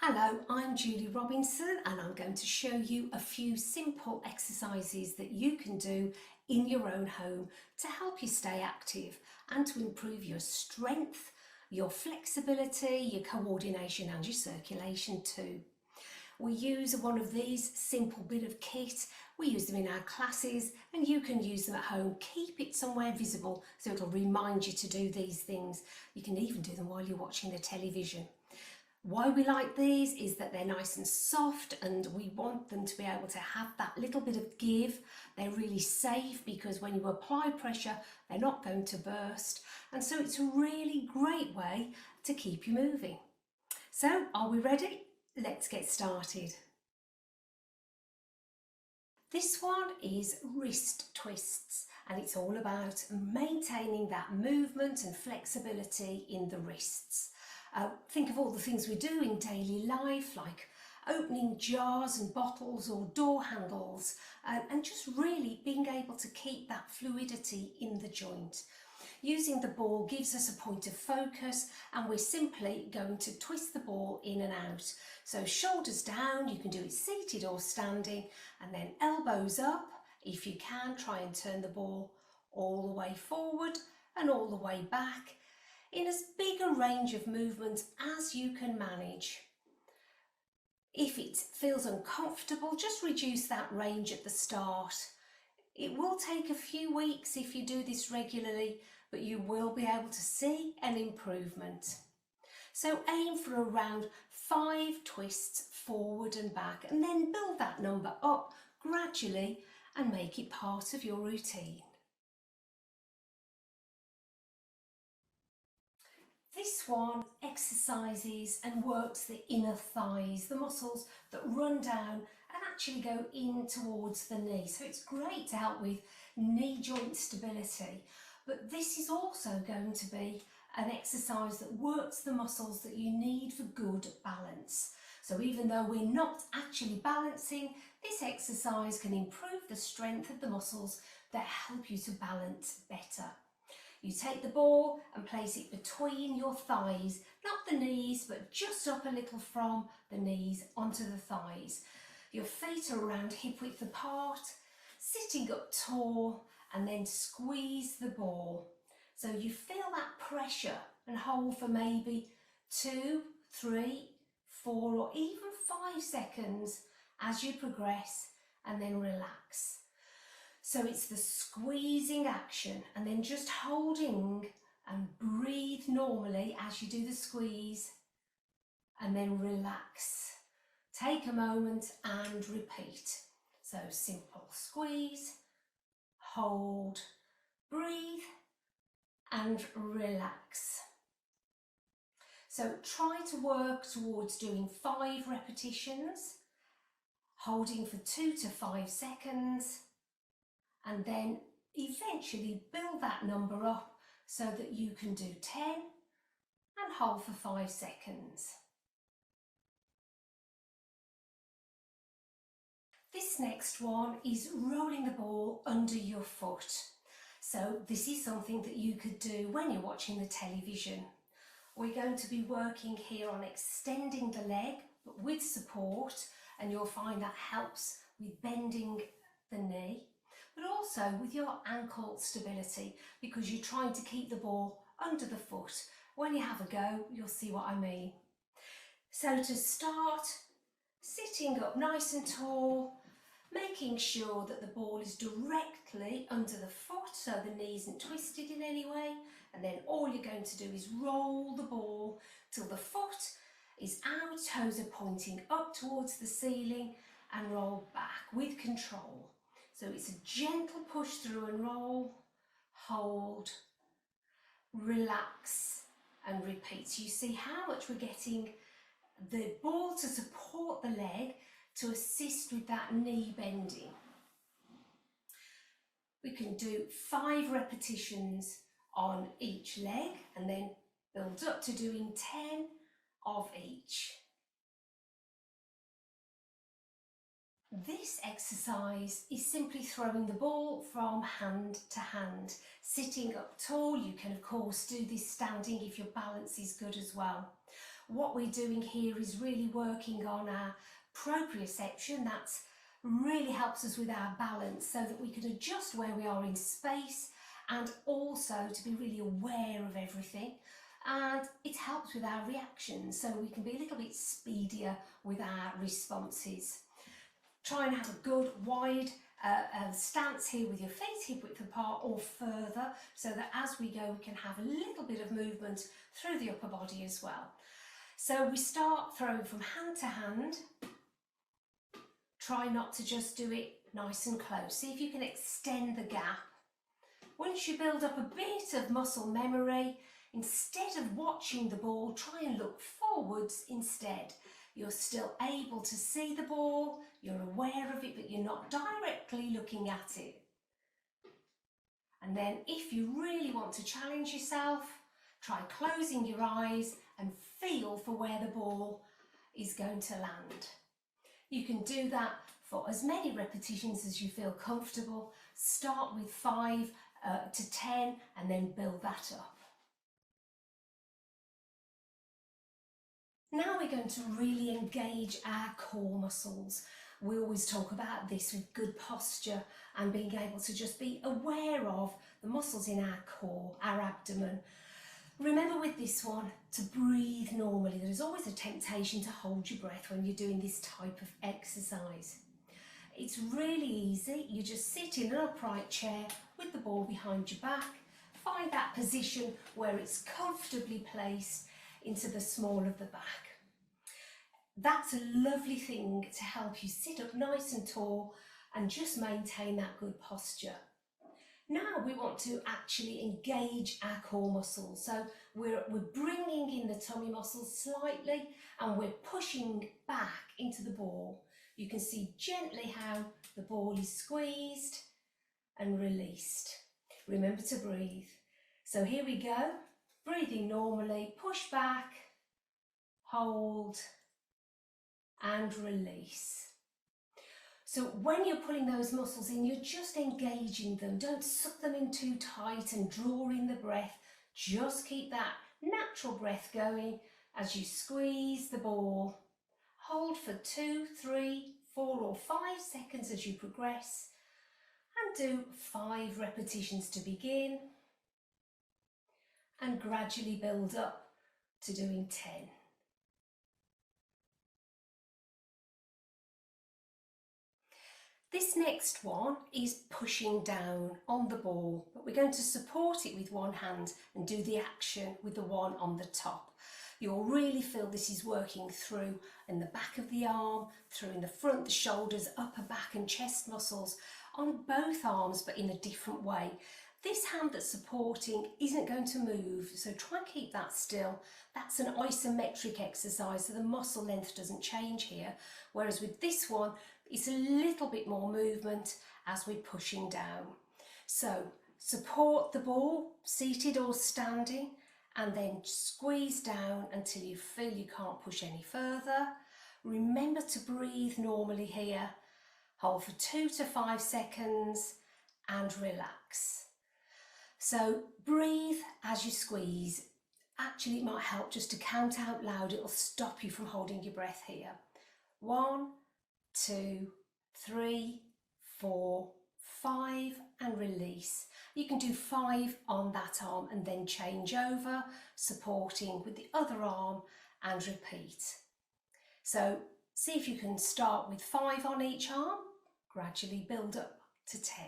Hello, I'm Julie Robinson and I'm going to show you a few simple exercises that you can do in your own home to help you stay active and to improve your strength, your flexibility, your coordination and your circulation too. We use one of these simple bit of kit. We use them in our classes and you can use them at home. Keep it somewhere visible so it'll remind you to do these things. You can even do them while you're watching the television. Why we like these is that they're nice and soft and we want them to be able to have that little bit of give. They're really safe because when you apply pressure, they're not going to burst. And so it's a really great way to keep you moving. So are we ready? Let's get started. This one is wrist twists and it's all about maintaining that movement and flexibility in the wrists. Think of all the things we do in daily life, like opening jars and bottles or door handles, and just really being able to keep that fluidity in the joint. Using the ball gives us a point of focus and we're simply going to twist the ball in and out. So shoulders down, you can do it seated or standing, and then elbows up. If you can, try and turn the ball all the way forward and all the way back, in as big a range of movements as you can manage. If it feels uncomfortable, just reduce that range at the start. It will take a few weeks if you do this regularly, but you will be able to see an improvement. So aim for around 5 twists forward and back, and then build that number up gradually and make it part of your routine. This one exercises and works the inner thighs, the muscles that run down and actually go in towards the knee. So it's great to help with knee joint stability. But this is also going to be an exercise that works the muscles that you need for good balance. So even though we're not actually balancing, this exercise can improve the strength of the muscles that help you to balance better. You take the ball and place it between your thighs, not the knees, but just up a little from the knees onto the thighs. Your feet are around hip width apart, sitting up tall, and then squeeze the ball. So you feel that pressure and hold for maybe 2, 3, 4 or even 5 seconds as you progress, and then relax. So it's the squeezing action and then just holding and breathe normally as you do the squeeze, and then relax. Take a moment and repeat. So simple: squeeze, hold, breathe and relax. So try to work towards doing 5 repetitions, holding for 2 to 5 seconds, and then eventually build that number up so that you can do 10 and hold for 5 seconds. This next one is rolling the ball under your foot. So this is something that you could do when you're watching the television. We're going to be working here on extending the leg, but with support, and you'll find that helps with bending the knee, but also with your ankle stability because you're trying to keep the ball under the foot. When you have a go, you'll see what I mean. So to start, sitting up nice and tall, making sure that the ball is directly under the foot so the knee isn't twisted in any way, and then all you're going to do is roll the ball till the foot is out, toes are pointing up towards the ceiling, and roll back with control. So it's a gentle push through and roll, hold, relax and repeat. So you see how much we're getting the ball to support the leg to assist with that knee bending. We can do 5 repetitions on each leg and then build up to doing 10 of each. This exercise is simply throwing the ball from hand to hand, sitting up tall. You can of course do this standing if your balance is good as well. what we're doing here is really working on our proprioception. That's really helps us with our balance so that we can adjust where we are in space and also to be really aware of everything. And it helps with our reactions so we can be a little bit speedier with our responses. Try and have a good wide stance here with your feet hip width apart or further, so that as we go we can have a little bit of movement through the upper body as well. So we start throwing from hand to hand. Try not to just do it nice and close. See if you can extend the gap. Once you build up a bit of muscle memory, instead of watching the ball, try and look forwards instead. You're still able to see the ball, you're aware of it, but you're not directly looking at it. And then if you really want to challenge yourself, try closing your eyes and feel for where the ball is going to land. You can do that for as many repetitions as you feel comfortable. Start with 5 to 10 and then build that up. Now we're going to really engage our core muscles. We always talk about this with good posture and being able to just be aware of the muscles in our core, our abdomen. Remember with this one to breathe normally. There's always a temptation to hold your breath when you're doing this type of exercise. It's really easy. You just sit in an upright chair with the ball behind your back. Find that position where it's comfortably placed into the small of the back. That's a lovely thing to help you sit up nice and tall and just maintain that good posture. Now we want to actually engage our core muscles. So we're bringing in the tummy muscles slightly and we're pushing back into the ball. You can see gently how the ball is squeezed and released. Remember to breathe. So here we go. Breathing normally, push back, hold and release. So when you're pulling those muscles in, you're just engaging them. Don't suck them in too tight and draw in the breath. Just keep that natural breath going as you squeeze the ball. Hold for 2, 3, 4 or 5 seconds as you progress and do 5 repetitions to begin and gradually build up to doing 10. This next one is pushing down on the ball, but we're going to support it with one hand and do the action with the one on the top. You'll really feel this is working through in the back of the arm, through in the front, the shoulders, upper back and chest muscles on both arms, but in a different way. This hand that's supporting isn't going to move, so try and keep that still. That's an isometric exercise, so the muscle length doesn't change here. Whereas with this one, it's a little bit more movement as we're pushing down. So support the ball, seated or standing, and then squeeze down until you feel you can't push any further. Remember to breathe normally here. Hold for 2 to 5 seconds and relax. So breathe as you squeeze. Actually, it might help just to count out loud. It'll stop you from holding your breath here. 1, 2, 3, 4, 5 and release. You can do 5 on that arm and then change over, supporting with the other arm and repeat. So see if you can start with 5 on each arm, gradually build up to 10.